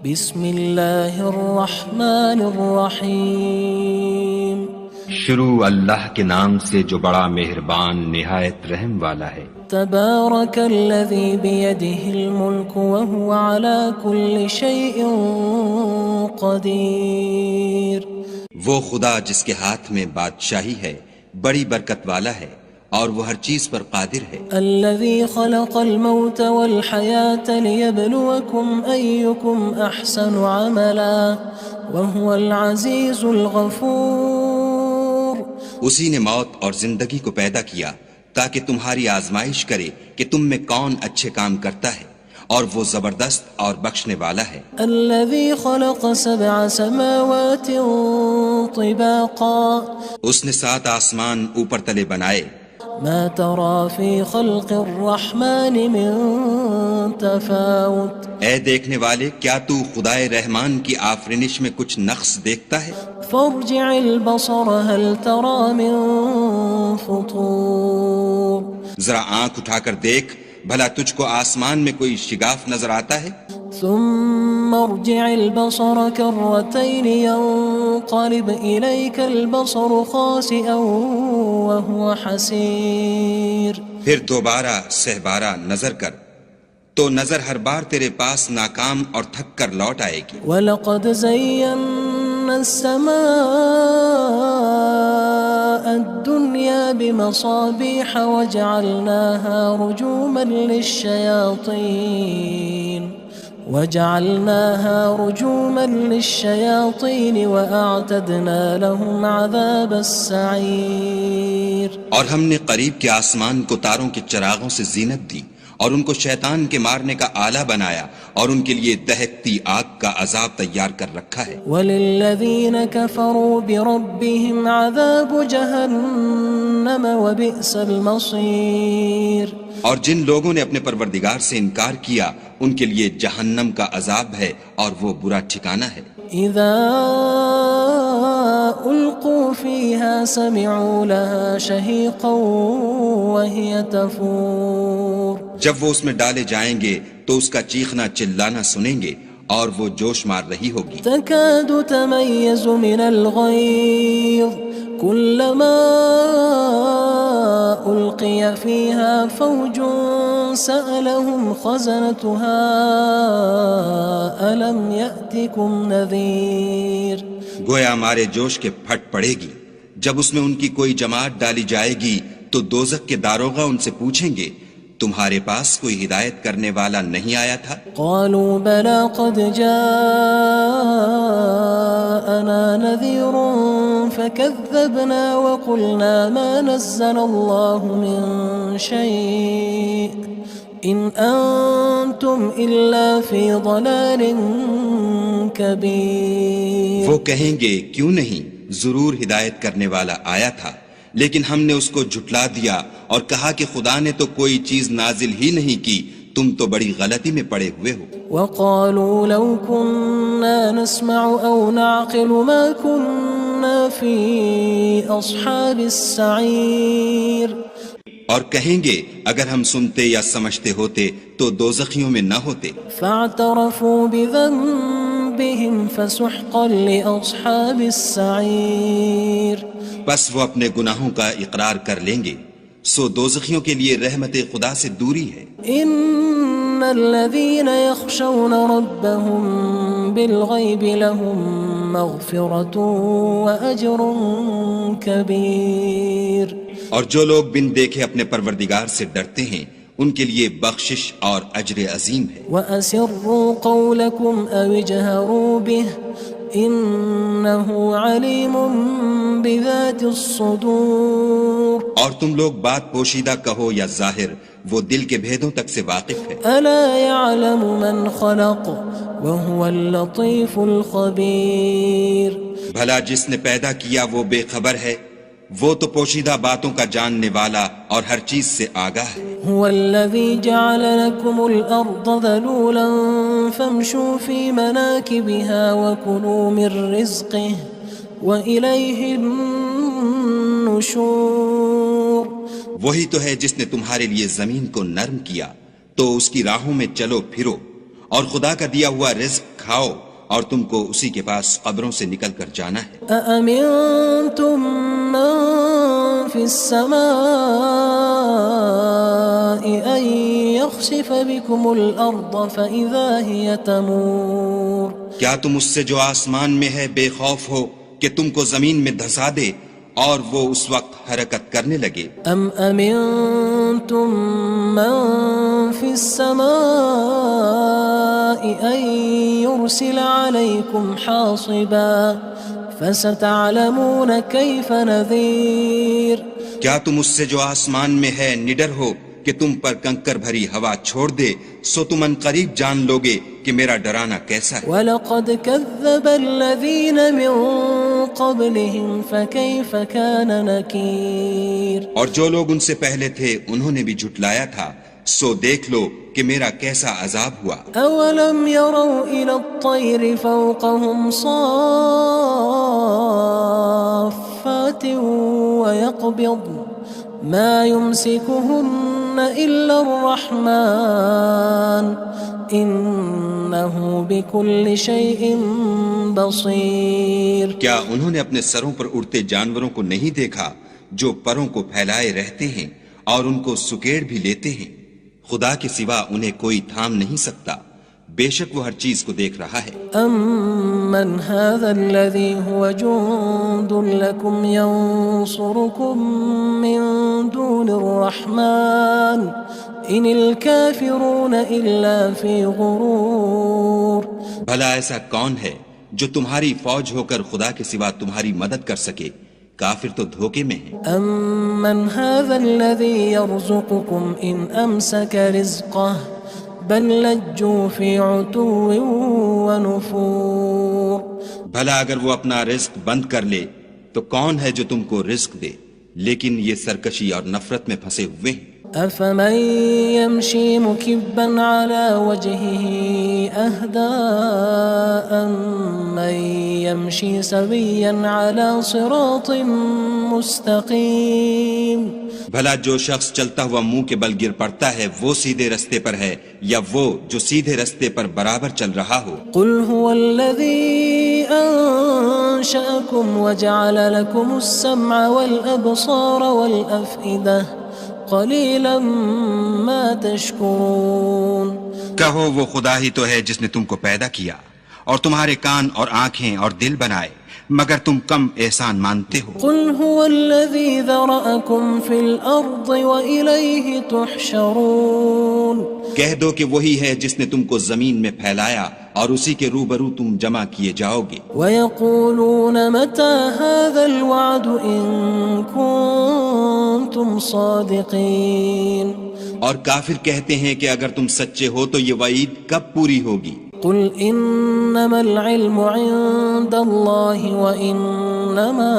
بسم اللہ الرحمن الرحیم شروع اللہ کے نام سے جو بڑا مہربان نہایت رحم والا ہے۔ تبارک الذی بیدہ الملک وہو علی کل شیء قدیر۔ وہ خدا جس کے ہاتھ میں بادشاہی ہے بڑی برکت والا ہے اور وہ ہر چیز پر قادر ہے۔ الذی خلق الموت والحیاة لیبلوکم ایکم احسن عملا وہو العزیز الغفور۔ اسی نے موت اور زندگی کو پیدا کیا تاکہ تمہاری آزمائش کرے کہ تم میں کون اچھے کام کرتا ہے، اور وہ زبردست اور بخشنے والا ہے۔ الذی خلق سبع سماوات طباقا۔ اس نے 7 آسمان اوپر تلے بنائے۔ ما ترى في خلق الرحمن من تفاوت۔ اے دیکھنے والے، کیا تو خدائے رحمان کی آفرینش میں کچھ نقص دیکھتا ہے؟ فارجع البصر هل ترى من فطور۔ ذرا آنکھ اٹھا کر دیکھ، بھلا تجھ کو آسمان میں کوئی شگاف نظر آتا ہے؟ ثم ارجع البصر كرتين ينقلب إليك البصر خاسئا وهو حسير۔ پھر دوبارہ سہبارہ نظر کر تو نظر ہر بار تیرے پاس ناکام اور تھک کر لوٹ آئے گی۔ وَلَقَدْ زَيَّنَّا السَّمَاءَ الدُّنْيَا بِمَصَابِيحَ وَجَعَلْنَاهَا رُجُومًا لِلشَّيَاطِينِ وَأَعْتَدْنَا لَهُمْ عَذَابَ السَّعِيرِ۔ اور ہم نے قریب کے آسمان کو تاروں کے چراغوں سے زینت دی اور ان کو شیطان کے مارنے کا آلہ بنایا، اور ان کے لیے دہکتی آگ کا عذاب تیار کر رکھا ہے۔ وَلِلَّذِينَ كَفَرُوا بِرَبِّهِمْ عَذَابُ جَهَنَّمَ وَبِئْسَ الْمَصِيرُ۔ اور جن لوگوں نے اپنے پروردگار سے انکار کیا ان کے لیے جہنم کا عذاب ہے اور وہ برا ٹھکانہ ہے۔ اذا القوا فيها سمعوا لها شهيقا وهي تفور۔ جب وہ اس میں ڈالے جائیں گے تو اس کا چیخنا چلانا سنیں گے اور وہ جوش مار رہی ہوگی۔ تكاد تميز من الغيظ كلما ألقي فيها فوج سألهم خزنتها ألم يأتكم نذير۔ گویا مارے جوش کے پھٹ پڑے گی۔ جب اس میں ان کی کوئی جماعت ڈالی جائے گی تو دوزخ کے داروغہ ان سے پوچھیں گے تمہارے پاس کوئی ہدایت کرنے والا نہیں آیا تھا؟ قالوا بلى قد جاءنا نذير فكذبنا وقلنا ما نزل الله من شيء إن أنتم إلا في ضلال كبير۔ وہ کہیں گے کیوں نہیں، ضرور ہدایت کرنے والا آیا تھا، لیکن ہم نے اس کو جھٹلا دیا اور کہا کہ خدا نے تو کوئی چیز نازل ہی نہیں کی، تم تو بڑی غلطی میں پڑے ہوئے ہو۔ وقالوا لو كنا نسمع أو نعقل ما كنا في أصحاب السعير۔ اور کہیں گے اگر ہم سنتے یا سمجھتے ہوتے تو دوزخیوں میں نہ ہوتے۔ فاعترفوا بذنبهم فسحقا لأصحاب السعير۔ بس وہ اپنے گناہوں کا اقرار کر لیں گے، سو دوزخیوں کے لیے رحمت خدا سے دوری ہے۔ ان الذين يخشون ربهم بالغيب لهم مغفرة وأجر كبير۔ اور جو لوگ بن دیکھے اپنے پروردگار سے ڈرتے ہیں ان کے لیے بخشش اور اجر عظیم ہے۔ وَأَسِرُّوا قَوْلَكُمْ أَوِ اجْهَرُوا بِهِ إِنَّهُ عَلِيمٌ بِذَاتِ الصُّدُورِ۔ اور تم لوگ بات پوشیدہ کہو یا ظاہر، وہ دل کے بھیدوں تک سے واقف ہے۔ أَلَا يَعْلَمُ مَنْ خَلَقَ وَهُوَ اللَّطِيفُ الْخَبِيرُ۔ بھلا جس نے پیدا کیا وہ بے خبر ہے، وہ تو پوشیدہ باتوں کا جاننے والا اور ہر چیز سے آگاہ ہے۔ هو الذي جعل لكم الأرض ذلولا فامشوا في مناكبها وكلوا من رزقه وإليه النشور۔ وہی تو ہے جس نے تمہارے لیے زمین کو نرم کیا تو اس کی راہوں میں چلو پھرو اور خدا کا دیا ہوا رزق کھاؤ اور تم کو اسی کے پاس قبروں سے نکل کر جانا ہے۔ أأمنتم من في السماء أن يخسف بكم الأرض فإذا هي تمور کیا تم اس سے جو آسمان میں ہے بے خوف ہو کہ تم کو زمین میں دھسا دے اور وہ اس وقت حرکت کرنے لگے؟ أم أمنتم من في السماء أن يرسل عليكم حاصبا فستعلمون كيف نذير کیا تم اس سے جو آسمان میں ہے نڈر ہو کہ تم پر کنکر بھری ہوا چھوڑ دے، سو تم ان قریب جان لوگے کہ میرا ڈرانا کیسا ہے۔ وَلَقَدْ كَذَّبَ الَّذِينَ مِن قَبْلِهِمْ فَكَيْفَ كَانَ نَكِيرٌ اور جو لوگ ان سے پہلے تھے انہوں نے بھی جھٹلایا تھا، سو دیکھ لو کہ میرا کیسا عذاب ہوا۔ أَوَلَمْ يَرَوْا إِلَى الطَّيْرِ فَوْقَهُمْ صَافَّاتٍ وَيَقْبِضْنَ مَا يُمْسِكُهُنَّ إِلَّا الرَّحْمَنُ إِنَّهُ بِكُلِّ شَيْءٍ بَصِيرٌ کیا انہوں نے اپنے سروں پر اڑتے جانوروں کو نہیں دیکھا جو پروں کو پھیلائے رہتے ہیں اور ان کو سکیڑ بھی لیتے ہیں؟ خدا کے سوا انہیں کوئی تھام نہیں سکتا، بے شک وہ ہر چیز کو دیکھ رہا ہے۔ أَمَّنْ هَذَا الَّذِي هُوَ جُندٌ لَكُمْ يَنصُرُكُم مِّن دُونِ الرَّحْمَنِ إِنِ الْكَافِرُونَ إِلَّا فِي غُرُورٍ بھلا ایسا کون ہے جو تمہاری فوج ہو کر خدا کے سوا تمہاری مدد کر سکے؟ کافر تو دھوکے میں ہیں۔ أَمَّنْ هَذَا الَّذِي يَرْزُقُكُمْ إِنْ أَمْسَكَ رِزْقَهُ بَلْ لَجُّوا فِي عُتُوٍّ وَنُفُورٍ بھلا اگر وہ اپنا رزق بند کر لے تو کون ہے جو تم کو رزق دے، لیکن یہ سرکشی اور نفرت میں پھنسے ہوئے ہیں۔ أَفَمَن يَمْشِي مُكِبًّا عَلَى وَجْهِهِ أَهْدَىٰ أَمَّن يَمْشِي سَوِيًّا عَلَى صِرَاطٍ مُّسْتَقِيمٍ بھلا جو شخص چلتا ہوا منہ کے بل گر پڑتا ہے وہ سیدھے رستے پر ہے یا وہ جو سیدھے رستے پر برابر چل رہا ہو؟ قُلْ هُوَ الَّذِي أَنشَأَكُمْ وَجَعَلَ لَكُمُ السَّمْعَ وَالْأَبْصَارَ وَالْأَفْئِدَةَ قَلِيلًا مَا تَشْكُرُونَ کہو وہ خدا ہی تو ہے جس نے تم کو پیدا کیا اور تمہارے کان اور آنکھیں اور دل بنائے، مگر تم کم احسان مانتے ہو۔ قُلْ هُوَ الَّذِي ذَرَأَكُمْ فِي الْأَرْضِ وَإِلَيْهِ تُحْشَرُونَ کہہ دو کہ وہی ہے جس نے تم کو زمین میں پھیلایا اور اسی کے روبرو تم جمع کیے جاؤ گے۔ وَيَقُولُونَ مَتَى هَذَا الْوَعْدُ إِن كُنتُمْ صَادِقِينَ اور کافر کہتے ہیں کہ اگر تم سچے ہو تو یہ وعید کب پوری ہوگی؟ قُلْ إِنَّمَا الْعِلْمُ عِندَ اللَّهِ وَإِنَّمَا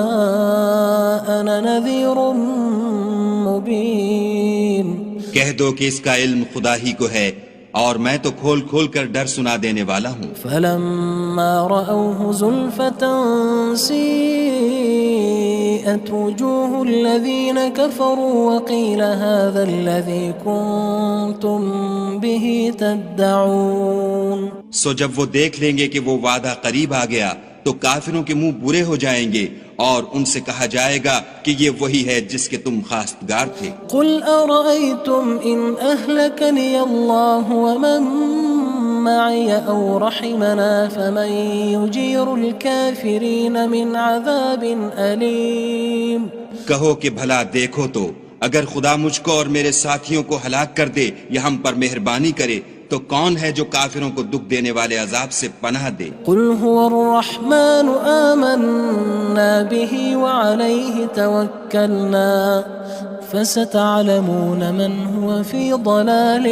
أَنَا نَذِيرٌ مُّبِينٌ کہہ دو کہ اس کا علم خدا ہی کو ہے اور میں تو کھول کھول کر ڈر سنا دینے والا ہوں۔ فَلَمَّا رَأَوْهُ زُلْفَةً سِيئَتْ وُجُوهُ الَّذِينَ كَفَرُوا وَقِيلَ هَذَا الَّذِي كُنتُم بِهِ تَدَّعُونَ سو جب وہ دیکھ لیں گے کہ وہ وعدہ قریب آ گیا تو کافروں کے منہ برے ہو جائیں گے اور ان سے کہا جائے گا کہ یہ وہی ہے جس کے تم خواستگار تھے۔ قُلْ أَرَأَيْتُمْ إِنْ أَهْلَكَنِيَ اللَّهُ وَمَن مَّعِيَ أَوْ رَحِمَنَا فَمَن يُجِيرُ الْكَافِرِينَ مِنْ عَذَابٍ أَلِيمٍ کہو کہ بھلا دیکھو تو اگر خدا مجھ کو اور میرے ساتھیوں کو ہلاک کر دے یا ہم پر مہربانی کرے تو کون ہے جو کافروں کو دکھ دینے والے عذاب سے پناہ دے؟ قُلْ هُوَ الرَّحْمَنُ آمَنَّا بِهِ وَعَلَيْهِ تَوَكَّلْنَا فَسَتَعْلَمُونَ مَنْ هُوَ فِي ضَلَالٍ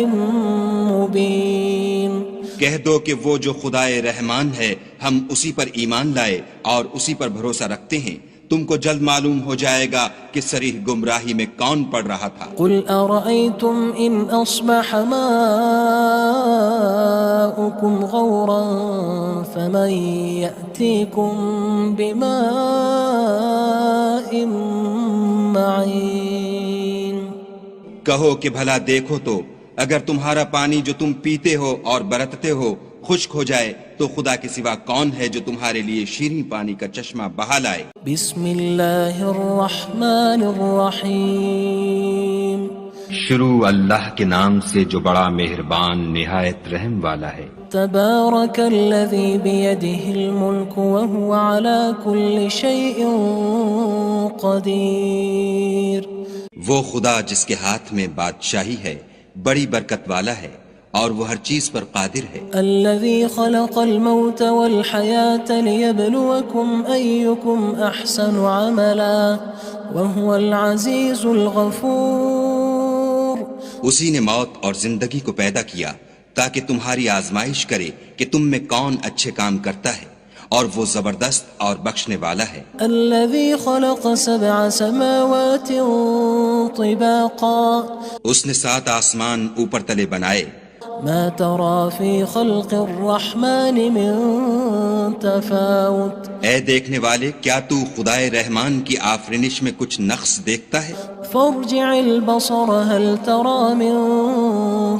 مُّبِينٍ کہہ دو کہ وہ جو خدائے رحمان ہے ہم اسی پر ایمان لائے اور اسی پر بھروسہ رکھتے ہیں، تم کو جلد معلوم ہو جائے گا کہ صریح گمراہی میں کون پڑ رہا تھا۔ قُلْ أَرَأَيْتُمْ إِنْ أَصْبَحَ مَاؤُكُمْ غَوْرًا فَمَن يَأْتِيكُم بِمَاءٍ مَّعِينٍ کہو کہ بھلا دیکھو تو اگر تمہارا پانی جو تم پیتے ہو اور برتتے ہو خشک ہو جائے تو خدا کے سوا کون ہے جو تمہارے لیے شیریں پانی کا چشمہ بہا لائے؟ بسم اللہ الرحمن الرحیم شروع اللہ کے نام سے جو بڑا مہربان نہایت رحم والا ہے۔ تبارک الذی بیدہ الملک وہو علی کل شیء قدیر۔ وہ خدا جس کے ہاتھ میں بادشاہی ہے بڑی برکت والا ہے اور وہ ہر چیز پر قادر ہے۔ الذي خلق الموت والحياة ليبلوكم أيكم أحسن عملا وهو العزيز الغفور۔ اسی نے موت اور زندگی کو پیدا کیا تاکہ تمہاری آزمائش کرے کہ تم میں کون اچھے کام کرتا ہے اور وہ زبردست اور بخشنے والا ہے۔ الذي خلق 7 سماوات طباقا۔ اس نے 7 آسمان اوپر تلے بنائے۔ ما ترى في خلق الرحمن من تفاوت۔ اے دیکھنے والے کیا تو خدائے رحمان کی آفرینش میں کچھ نقص دیکھتا ہے؟ فارجع البصر هل ترى من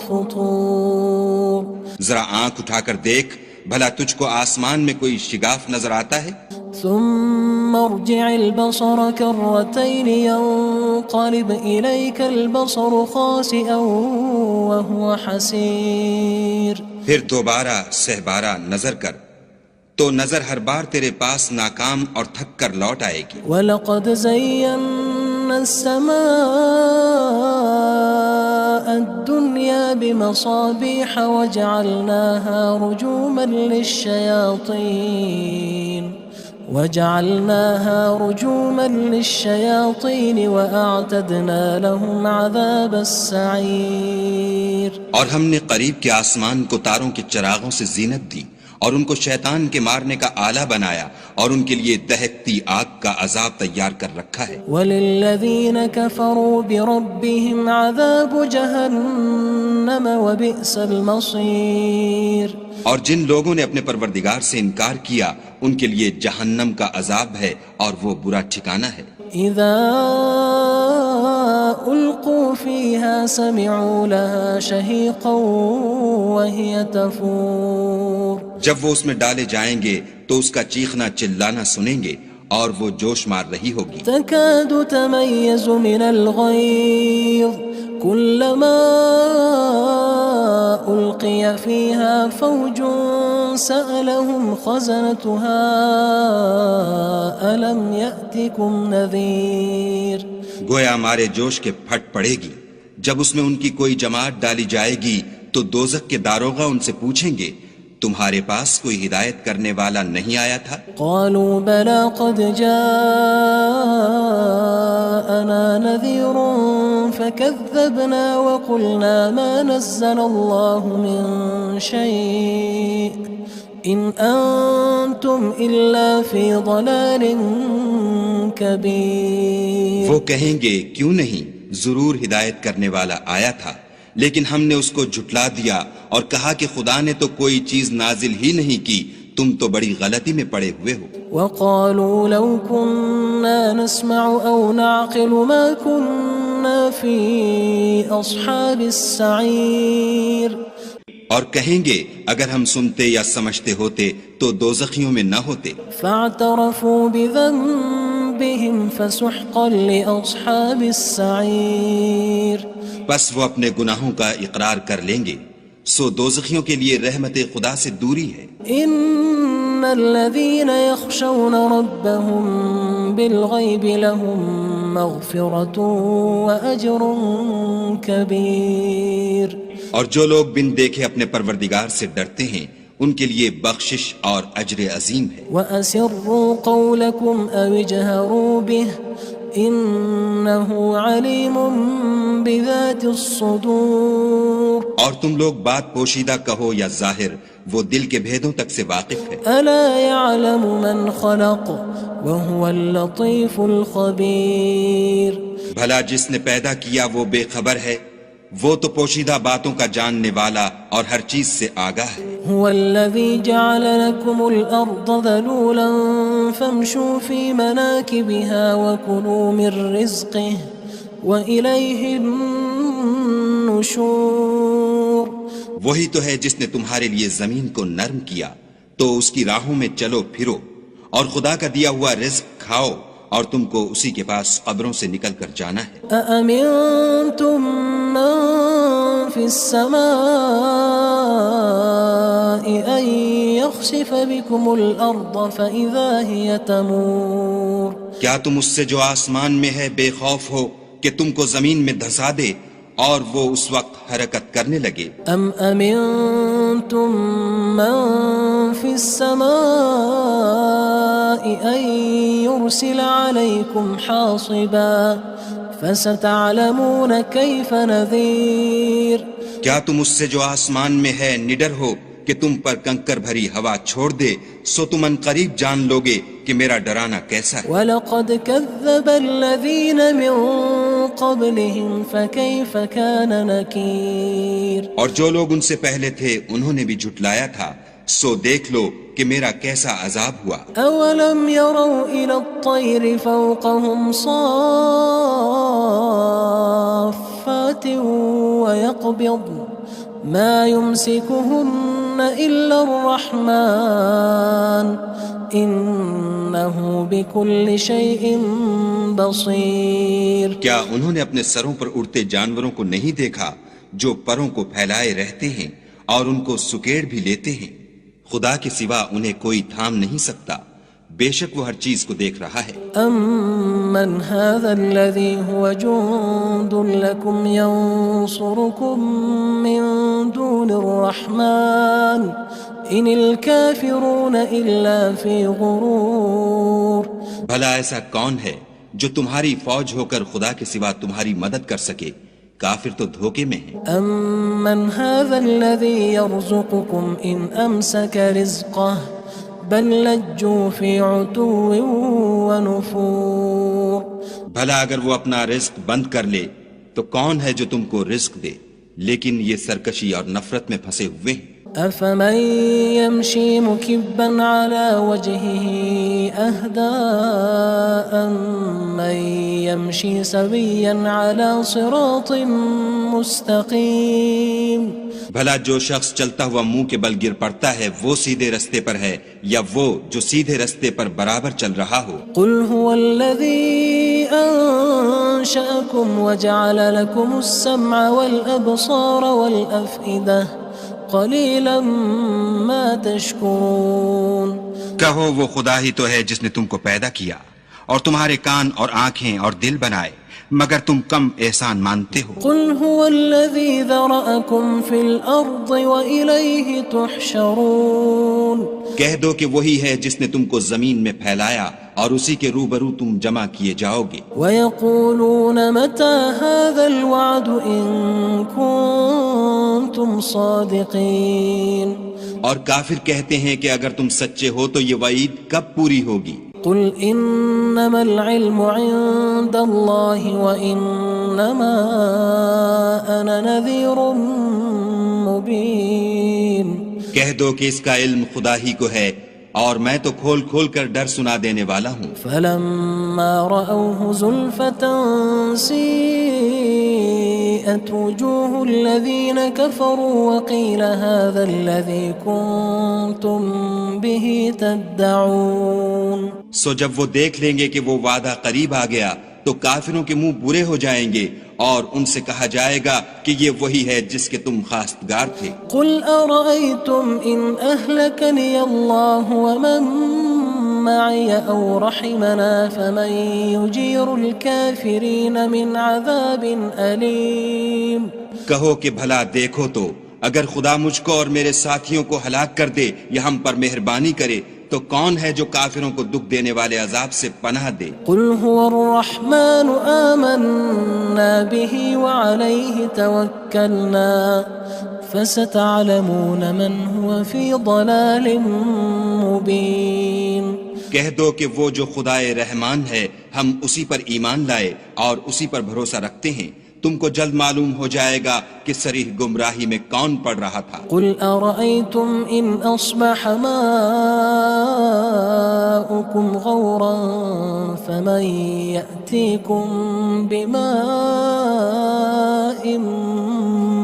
فطور۔ ذرا آنکھ اٹھا کر دیکھ بھلا تجھ کو آسمان میں کوئی شگاف نظر آتا ہے؟ ثم ارجع البصر كرتين ينقلب إليك البصر خاسئا وهو حسير۔ پھر دوبارہ سہبارہ نظر کر تو نظر ہر بار تیرے پاس ناکام اور تھک کر لوٹ آئے گی۔ وَلَقَدْ زَيَّنَّا السَّمَاءَ الدُّنْيَا بِمَصَابِيحَ وَجَعَلْنَاهَا رُجُومًا لِلشَّيَاطِينِ وَأَعْتَدْنَا لَهُمْ عَذَابَ السَّعِيرِ۔ اور ہم نے قریب کے آسمان کو تاروں کے چراغوں سے زینت دی اور ان کو شیطان کے مارنے کا آلہ بنایا اور ان کے لیے دہکتی آگ کا عذاب تیار کر رکھا ہے۔ وَلِلَّذِينَ كَفَرُوا بِرَبِّهِمْ عَذَابُ جَهَنَّمَ وَبِئْسَ الْمَصِيرُ۔ اور جن لوگوں نے اپنے پروردگار سے انکار کیا ان کے لیے جہنم کا عذاب ہے اور وہ برا ٹھکانہ ہے۔ اذا القوا فيها سمعوا لها شهيقا وهي تفور۔ جب وہ اس میں ڈالے جائیں گے تو اس کا چیخنا چلانا سنیں گے اور وہ جوش مار رہی ہوگی۔ تكاد تميز من الغيظ كلما ألقي فيها فوج سألهم خزنتها ألم يأتكم نذير۔ گویا مارے جوش کے پھٹ پڑے گی۔ جب اس میں ان کی کوئی جماعت ڈالی جائے گی تو دوزخ کے داروغہ ان سے پوچھیں گے تمہارے پاس کوئی ہدایت کرنے والا نہیں آیا تھا؟ قالوا بلى قد جاءنا نذير فكذبنا وقلنا ما نزل الله من شيء إن أنتم إلا في ضلال كبير۔ وہ کہیں گے کیوں نہیں، ضرور ہدایت کرنے والا آیا تھا لیکن ہم نے اس کو جھٹلا دیا اور کہا کہ خدا نے تو کوئی چیز نازل ہی نہیں کی، تم تو بڑی غلطی میں پڑے ہوئے ہو۔ وقالوا لو كنا نسمع أو نعقل ما كنا في أصحاب السعير۔ اور کہیں گے اگر ہم سنتے یا سمجھتے ہوتے تو دوزخیوں میں نہ ہوتے۔ فاعترفوا بذنبهم فسحقا لأصحاب السعير۔ بس وہ اپنے گناہوں کا اقرار کر لیں گے، سو دوزخیوں کے لیے رحمت خدا سے دوری ہے۔ ان الذين يخشون ربهم بالغيب لهم مغفرة وأجر كبير۔ اور جو لوگ بن دیکھے اپنے پروردگار سے ڈرتے ہیں ان کے لیے بخشش اور اجر عظیم ہے۔ وَأَسِرُّوا قَوْلَكُمْ أَوِ اجْهَرُوا بِهِ إِنَّهُ عَلِيمٌ بِذَاتِ الصُّدُورِ۔ اور تم لوگ بات پوشیدہ کہو یا ظاہر، وہ دل کے بھیدوں تک سے واقف ہے۔ أَلَا يَعْلَمُ مَنْ خَلَقَ وَهُوَ اللَّطِيفُ الْخَبِيرُ۔ بھلا جس نے پیدا کیا وہ بے خبر ہے، وہ تو پوشیدہ باتوں کا جاننے والا اور ہر چیز سے آگاہ ہے۔ هو الذي جعل لكم الأرض ذلولا فامشوا في مناكبها وكلوا من رزقه وإليه النشور۔ وہی تو ہے جس نے تمہارے لیے زمین کو نرم کیا تو اس کی راہوں میں چلو پھرو اور خدا کا دیا ہوا رزق کھاؤ اور تم کو اسی کے پاس قبروں سے نکل کر جانا ہے أأمنتم من في السماء أن يخسف بكم الأرض فإذا هي تمور کیا تم اس سے جو آسمان میں ہے بے خوف ہو کہ تم کو زمین میں دھسا دے اور وہ اس وقت حرکت کرنے لگے أم أمنتم من في السماء أن يرسل عليكم حاصبا فستعلمون كيف نذير کیا تم اس سے جو آسمان میں ہے نڈر ہو کہ تم پر کنکر بھری ہوا چھوڑ دے سو تم ان قریب جان لوگے کہ میرا ڈرانا کیسا ہے وَلَقَدْ كَذَّبَ الَّذِينَ مِن قَبْلِهِمْ فَكَيْفَ كَانَ نَكِيرٌ اور جو لوگ ان سے پہلے تھے انہوں نے بھی جھٹلایا تھا سو دیکھ لو کہ میرا کیسا عذاب ہوا أَوَلَمْ يَرَوْا إِلَى الطَّيْرِ فَوْقَهُمْ صَافَّاتٍ وَيَقْبِضْنَ مَا يُمْسِكُهُنَّ إِلَّا الرَّحْمَنُ إِنَّهُ بِكُلِّ شَيْءٍ بَصِيرٌ کیا انہوں نے اپنے سروں پر اڑتے جانوروں کو نہیں دیکھا جو پروں کو پھیلائے رہتے ہیں اور ان کو سکیڑ بھی لیتے ہیں خدا کے سوا انہیں کوئی تھام نہیں سکتا بے شک وہ ہر چیز کو دیکھ رہا ہے أَمَّنْ هَذَا الَّذِي هُوَ جُندٌ لَكُمْ يَنصُرُكُم مِّن دُونِ الرَّحْمَنِ إِنِ الْكَافِرُونَ إِلَّا فِي غُرُورٍ بھلا ایسا کون ہے جو تمہاری فوج ہو کر خدا کے سوا تمہاری مدد کر سکے کافر تو دھوکے میں ہیں أَمَّنْ هَذَا الَّذِي يَرْزُقُكُمْ إِنْ أَمْسَكَ رِزْقَهُ بَلْ لَجُّوا فِي عُتُوٍّ وَنُفُورٍ بھلا اگر وہ اپنا رزق بند کر لے تو کون ہے جو تم کو رزق دے لیکن یہ سرکشی اور نفرت میں پھنسے ہوئے ہیں أَفَمَن يَمْشِي مُكِبًّا عَلَى وَجْهِهِ أَهْدَىٰ أَمَّن يَمْشِي سَوِيًّا عَلَى صِرَاطٍ مُّسْتَقِيمٍ بھلا جو شخص چلتا ہوا منہ کے بل گر پڑتا ہے وہ سیدھے رستے پر ہے یا وہ جو سیدھے رستے پر برابر چل رہا ہو قُلْ هُوَ الَّذِي أَنشَأَكُمْ وَجَعَلَ لَكُمُ السَّمْعَ وَالْأَبْصَارَ وَالْأَفْئِدَةَ قَلِيلًا مَا تَشْكُرُونَ کہو وہ خدا ہی تو ہے جس نے تم کو پیدا کیا اور تمہارے کان اور آنکھیں اور دل بنائے مگر تم کم احسان مانتے ہو قُلْ هُوَ الَّذِي ذَرَأَكُمْ فِي الْأَرْضِ وَإِلَيْهِ تُحْشَرُونَ کہہ دو کہ وہی ہے جس نے تم کو زمین میں پھیلایا اور اسی کے روبرو تم جمع کیے جاؤ گے وَيَقُولُونَ مَتَى هَذَا الْوَعْدُ إِن كُنتُمْ صَادِقِينَ اور کافر کہتے ہیں کہ اگر تم سچے ہو تو یہ وعید کب پوری ہوگی قُلْ إِنَّمَا الْعِلْمُ عِندَ اللَّهِ وَإِنَّمَا أَنَا نَذِيرٌ مُّبِينٌ کہہ دو کہ اس کا علم خدا ہی کو ہے اور میں تو کھول کھول کر ڈر سنا دینے والا ہوں فَلَمَّا رَأَوْهُ زُلْفَةً سِيئَتْ وُجُوهُ الَّذِينَ كَفَرُوا وَقِيلَ هَذَا الَّذِي كُنتُم بِهِ تَدَّعُونَ سو جب وہ دیکھ لیں گے کہ وہ وعدہ قریب آ گیا تو کافروں کے منہ برے ہو جائیں گے اور ان سے کہا جائے گا کہ یہ وہی ہے جس کے تم خواستگار تھے قُلْ أَرَأَيْتُمْ إِنْ أَهْلَكَنِيَ اللَّهُ وَمَن مَّعِيَ أَوْ رَحِمَنَا فَمَن يُجِيرُ الْكَافِرِينَ مِنْ عَذَابٍ أَلِيمٍ کہو کہ بھلا دیکھو تو اگر خدا مجھ کو اور میرے ساتھیوں کو ہلاک کر دے یا ہم پر مہربانی کرے تو کون ہے جو کافروں کو دکھ دینے والے عذاب سے پناہ دے قُلْ هُوَ الرَّحْمَنُ آمَنَّا بِهِ وَعَلَيْهِ تَوَكَّلْنَا فَسَتَعْلَمُونَ مَنْ هُوَ فِي ضَلَالٍ مُّبِينٍ کہہ دو کہ وہ جو خدائے رحمان ہے ہم اسی پر ایمان لائے اور اسی پر بھروسہ رکھتے ہیں تم کو جلد معلوم ہو جائے گا کہ صریح گمراہی میں کون پڑ رہا تھا قُلْ أَرَأَيْتُمْ إِنْ أَصْبَحَ مَاؤُكُمْ غَوْرًا فَمَن يَأْتِيكُم بِمَاءٍ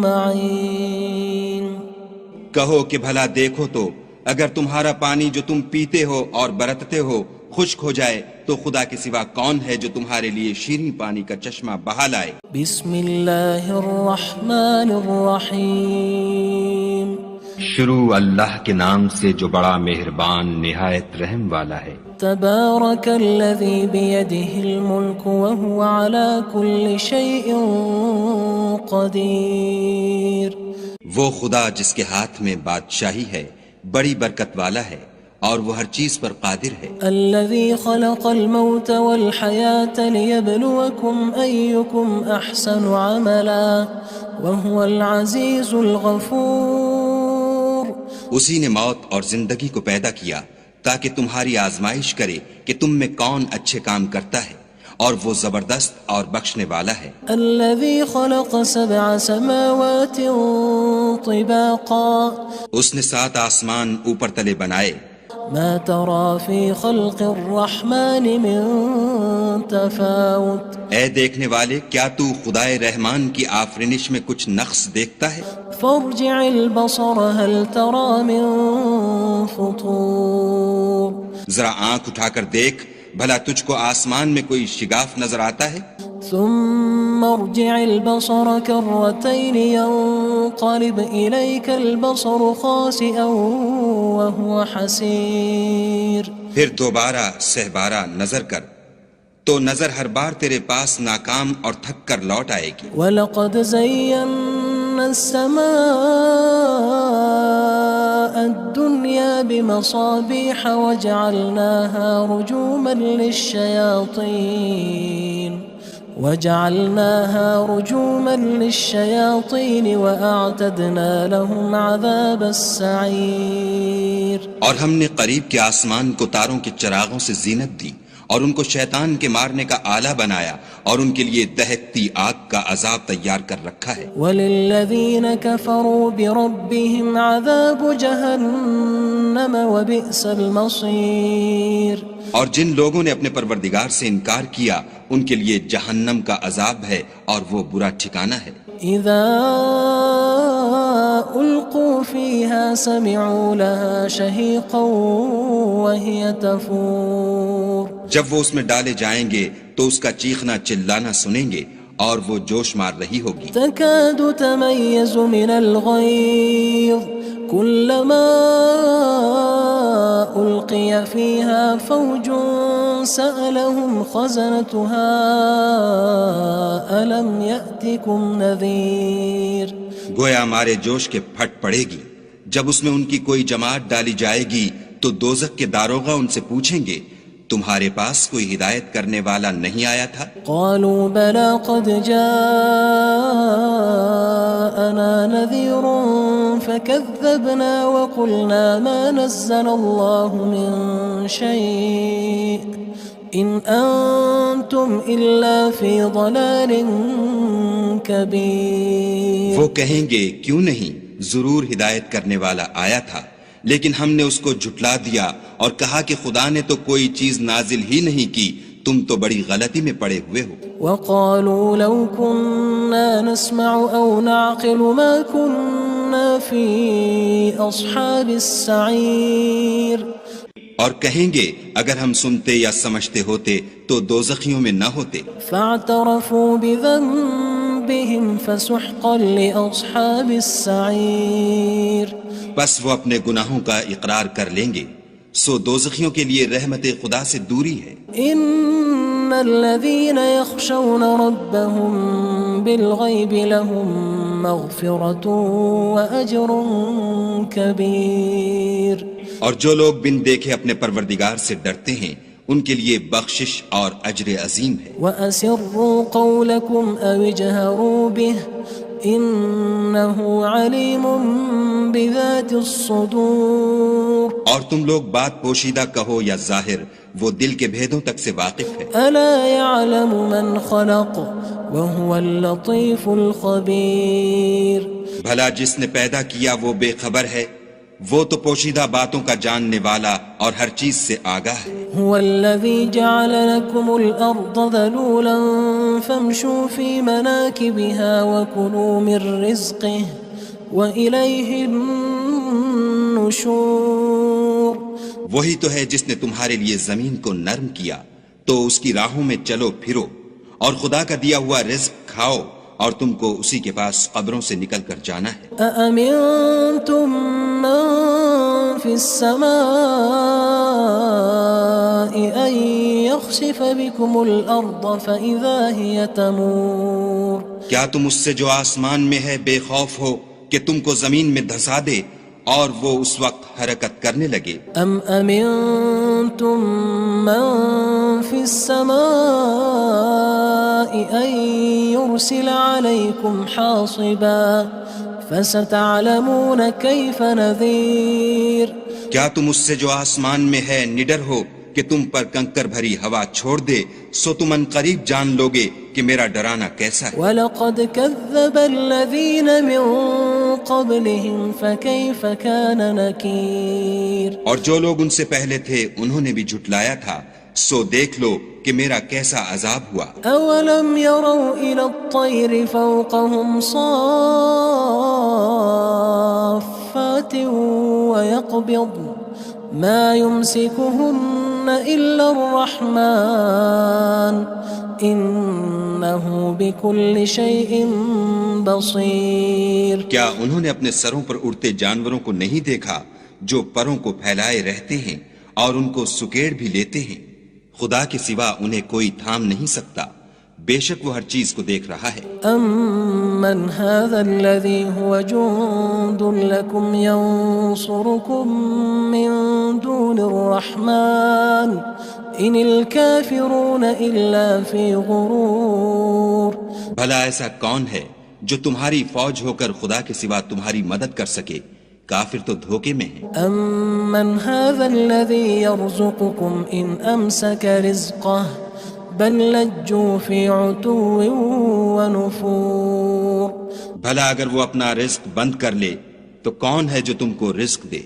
مَّعِينٍ کہو کہ بھلا دیکھو تو اگر تمہارا پانی جو تم پیتے ہو اور برتتے ہو خشک ہو جائے تو خدا کے سوا کون ہے جو تمہارے لیے شیریں پانی کا چشمہ بہا لائے؟ بسم اللہ الرحمن الرحیم شروع اللہ کے نام سے جو بڑا مہربان نہایت رحم والا ہے۔ تبارک الذی بیدہ الملک وہو علی کل شیء قدیر۔ وہ خدا جس کے ہاتھ میں بادشاہی ہے بڑی برکت والا ہے اور وہ ہر چیز پر قادر ہے۔ الذي خلق الموت والحياة ليبلوكم أيكم أحسن عملا وهو العزيز الغفور۔ اسی نے موت اور زندگی کو پیدا کیا تاکہ تمہاری آزمائش کرے کہ تم میں کون اچھے کام کرتا ہے اور وہ زبردست اور بخشنے والا ہے۔ الذي خلق 7 سماوات طباقا۔ اس نے 7 آسمان اوپر تلے بنائے۔ ما ترى في خلق الرحمن من تفاوت۔ اے دیکھنے والے کیا تو خدائے رحمان کی آفرینش میں کچھ نقص دیکھتا ہے؟ فارجع البصر هل ترى من فطور۔ ذرا آنکھ اٹھا کر دیکھ بھلا تجھ کو آسمان میں کوئی شگاف نظر آتا ہے؟ ثم ارجع البصر كرتين ينقلب إليك البصر خاسئا وهو حسير۔ پھر دوبارہ سہبارہ نظر کر تو نظر ہر بار تیرے پاس ناکام اور تھک کر لوٹ آئے گی۔ وَلَقَدْ زَيَّنَّا السَّمَاءَ الدُّنْيَا بِمَصَابِيحَ وَجَعَلْنَاهَا رُجُومًا لِلشَّيَاطِينِ وَأَعْتَدْنَا لَهُمْ عَذَابَ السَّعِيرِ۔ اور ہم نے قریب کے آسمان کو تاروں کے چراغوں سے زینت دی اور ان کو شیطان کے مارنے کا آلہ بنایا اور ان کے لیے دہکتی آگ کا عذاب تیار کر رکھا ہے۔ وَلِلَّذِينَ كَفَرُوا بِرَبِّهِمْ عَذَابُ جَهَنَّمَ وَبِئْسَ الْمَصِيرُ۔ اور جن لوگوں نے اپنے پروردگار سے انکار کیا ان کے لیے جہنم کا عذاب ہے اور وہ برا ٹھکانہ ہے۔ اذا القوا فيها سمعوا لها شهيقا وهي تفور۔ جب وہ اس میں ڈالے جائیں گے تو اس کا چیخنا چلانا سنیں گے اور وہ جوش مار رہی ہوگی۔ تكاد تميز من الغيظ كلما ألقي فيها فوج سألهم خزنتها ألم يأتكم نذير۔ گویا ہمارے جوش کے پھٹ پڑے گی جب اس میں ان کی کوئی جماعت ڈالی جائے گی تو دوزخ کے داروغہ ان سے پوچھیں گے تمہارے پاس کوئی ہدایت کرنے والا نہیں آیا تھا؟ قالوا بلى قد جاءنا نذير فكذبنا وقلنا ما نزل الله من شيء إن أنتم إلا في ضلال كبير۔ وہ کہیں گے کیوں نہیں، ضرور ہدایت کرنے والا آیا تھا لیکن ہم نے اس کو جھٹلا دیا اور کہا کہ خدا نے تو کوئی چیز نازل ہی نہیں کی، تم تو بڑی غلطی میں پڑے ہوئے ہو۔ وقالوا لو كنا نسمع أو نعقل ما كنا في أصحاب السعير۔ اور کہیں گے اگر ہم سنتے یا سمجھتے ہوتے تو دوزخیوں میں نہ ہوتے۔ فاعترفوا بذنبهم فسحقا لأصحاب السعير۔ بس وہ اپنے گناہوں کا اقرار کر لیں گے، سو دوزخیوں کے لیے رحمت خدا سے دوری ہے۔ ان الذين يخشون ربهم بالغيب لهم مغفرة وأجر كبير۔ اور جو لوگ بن دیکھے اپنے پروردگار سے ڈرتے ہیں ان کے لیے بخشش اور اجر عظیم ہے۔ وَأَسِرُّوا قَوْلَكُمْ أَوِ اجْهَرُوا بِهِ إِنَّهُ عَلِيمٌ بِذَاتِ الصُّدُورِ۔ اور تم لوگ بات پوشیدہ کہو یا ظاہر، وہ دل کے بھیدوں تک سے واقف ہے۔ أَلَا يَعْلَمُ مَنْ خَلَقَ وَهُوَ اللَّطِيفُ الْخَبِيرُ۔ بھلا جس نے پیدا کیا وہ بے خبر ہے، وہ تو پوشیدہ باتوں کا جاننے والا اور ہر چیز سے آگاہ ہے۔ هو الذي جعل لكم الأرض ذلولا فامشوا في مناكبها وكلوا من رزقه وإليه النشور وہی تو ہے جس نے تمہارے لیے زمین کو نرم کیا تو اس کی راہوں میں چلو پھرو، اور خدا کا دیا ہوا رزق کھاؤ، اور تم کو اسی کے پاس قبروں سے نکل کر جانا ہے۔ أأمنتم من في السماء أن يخسف بكم الأرض فإذا هي تمور کیا تم اس سے جو آسمان میں ہے بے خوف ہو کہ تم کو زمین میں دھسا دے اور وہ اس وقت حرکت کرنے لگے؟ أم أمنتم من في السماء أن يرسل عليكم حاصبا فستعلمون كيف نذير کیا تم اس سے جو آسمان میں ہے نڈر ہو کہ تم پر کنکر بھری ہوا چھوڑ دے، سو تم ان قریب جان لوگے کہ میرا ڈرانا کیسا ہے۔ وَلَقَدْ كَذَّبَ الَّذِينَ مِن قَبْلِهِمْ فَكَيْفَ كَانَ نَكِيرٌ اور جو لوگ ان سے پہلے تھے انہوں نے بھی جھٹلایا تھا، سو دیکھ لو کہ میرا کیسا عذاب ہوا۔ أَوَلَمْ يَرَوْا إِلَى الطَّيْرِ فَوْقَهُمْ صَافَّاتٍ وَيَقْبِضْنَ مَا يُمْسِكُهُنَّ إِلَّا الرَّحْمَنُ إِنَّهُ بِكُلِّ شَيْءٍ بَصِيرٌ کیا انہوں نے اپنے سروں پر اڑتے جانوروں کو نہیں دیکھا جو پروں کو پھیلائے رہتے ہیں اور ان کو سکیڑ بھی لیتے ہیں؟ خدا کے سوا انہیں کوئی تھام نہیں سکتا، بے شک وہ ہر چیز کو دیکھ رہا ہے۔ أَمَّنْ هَذَا الَّذِي هُوَ جُندٌ لَكُمْ يَنصُرُكُم مِّن دُونِ الرَّحْمَنِ إِنِ الْكَافِرُونَ إِلَّا فِي غُرُورٍ بھلا ایسا کون ہے جو تمہاری فوج ہو کر خدا کے سوا تمہاری مدد کر سکے؟ کافر تو دھوکے میں ہیں۔ أَمَّنْ هَذَا الَّذِي يَرْزُقُكُمْ إِنْ أَمْسَكَ رِزْقَهُ بَلْ لَجُّوا فِي عُتُوٍّ وَنُفُورٍ بھلا اگر وہ اپنا رزق بند کر لے تو کون ہے جو تم کو رزق دے؟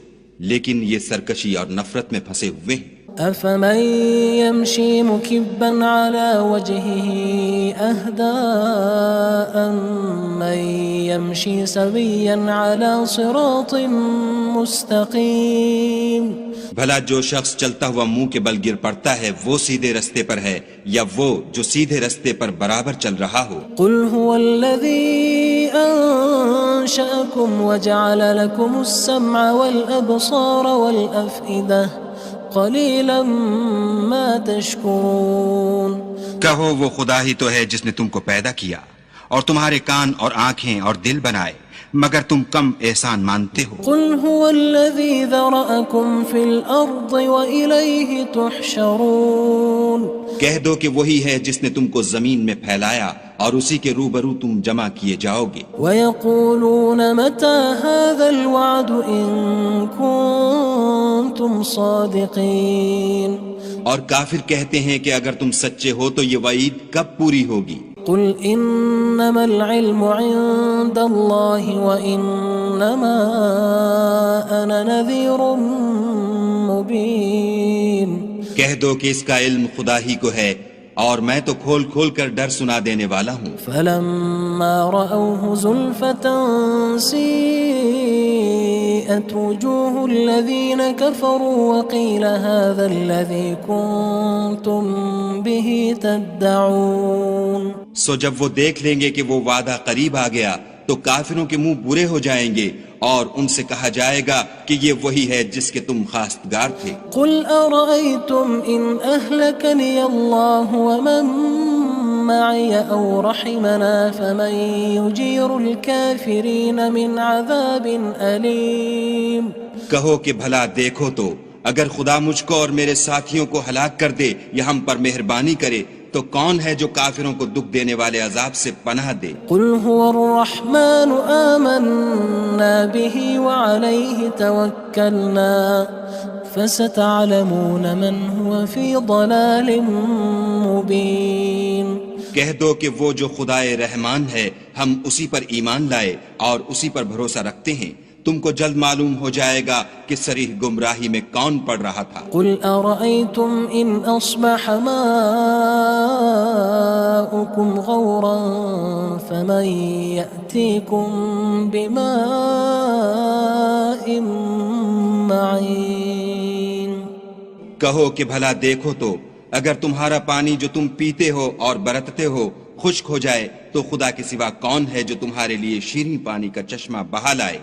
لیکن یہ سرکشی اور نفرت میں پھنسے ہوئے ہیں۔ أَفَمَن يَمْشِي مُكِبًّا عَلَى وَجْهِهِ أَهْدَىٰ أَمَّن يَمْشِي سَوِيًّا عَلَى صِرَاطٍ مُّسْتَقِيمٍ بھلا جو شخص چلتا ہوا منہ کے بل گر پڑتا ہے وہ سیدھے رستے پر ہے یا وہ جو سیدھے رستے پر برابر چل رہا ہو؟ قُلْ هُوَ الَّذِي أَنشَأَكُمْ وَجَعَلَ لَكُمُ السَّمْعَ وَالْأَبْصَارَ وَالْأَفْئِدَةَ قَلِيلًا مَا تَشْكُرُونَ کہو وہ خدا ہی تو ہے جس نے تم کو پیدا کیا اور تمہارے کان اور آنکھیں اور دل بنائے، مگر تم کم احسان مانتے ہو۔ قُلْ هُوَ الَّذِي ذَرَأَكُمْ فِي الْأَرْضِ وَإِلَيْهِ تُحْشَرُونَ کہہ دو کہ وہی ہے جس نے تم کو زمین میں پھیلایا اور اسی کے روبرو تم جمع کیے جاؤ گے۔ وَيَقُولُونَ مَتَى هَذَا الْوَعْدُ إِن كُنتُمْ صَادِقِينَ اور کافر کہتے ہیں کہ اگر تم سچے ہو تو یہ وعید کب پوری ہوگی؟ قُلْ إِنَّمَا الْعِلْمُ عِندَ اللَّهِ وَإِنَّمَا أَنَا نَذِيرٌ مُّبِينٌ کہہ دو کہ اس کا علم خدا ہی کو ہے اور میں تو کھول کھول کر ڈر سنا دینے والا ہوں۔ فَلَمَّا رَأَوْهُ زُلْفَةً سِيئَتْ وُجُوهُ الَّذِينَ كَفَرُوا وَقِيلَ هَذَا الَّذِي كُنتُم بِهِ تَدَّعُونَ سو جب وہ دیکھ لیں گے کہ وہ وعدہ قریب آ گیا تو کافروں کے منہ برے ہو جائیں گے اور ان سے کہا جائے گا کہ یہ وہی ہے جس کے تم خواستگار تھے۔ قُلْ أَرَأَيْتُمْ إِنْ أَهْلَكَنِيَ اللَّهُ وَمَن مَّعِيَ أَوْ رَحِمَنَا فَمَن يُجِيرُ الْكَافِرِينَ مِنْ عَذَابٍ أَلِيمٍ کہو کہ بھلا دیکھو تو اگر خدا مجھ کو اور میرے ساتھیوں کو ہلاک کر دے یا ہم پر مہربانی کرے تو کون ہے جو کافروں کو دکھ دینے والے عذاب سے پناہ دے؟ قُلْ هُوَ الرَّحْمَنُ آمَنَّا بِهِ وَعَلَيْهِ تَوَكَّلْنَا فَسَتَعْلَمُونَ مَنْ هُوَ فِي ضَلَالٍ مُّبِينٍ کہہ دو کہ وہ جو خدائے رحمان ہے ہم اسی پر ایمان لائے اور اسی پر بھروسہ رکھتے ہیں، تم کو جلد معلوم ہو جائے گا کہ صریح گمراہی میں کون پڑ رہا تھا۔ قُلْ أَرَأَيْتُمْ إِنْ أَصْبَحَ مَاؤُكُمْ غَوْرًا فَمَن يَأْتِيكُم بِمَاءٍ معين کہو کہ بھلا دیکھو تو اگر تمہارا پانی جو تم پیتے ہو اور برتتے ہو خشک ہو جائے تو خدا کے سوا کون ہے جو تمہارے لیے شیریں پانی کا چشمہ بہا لائے؟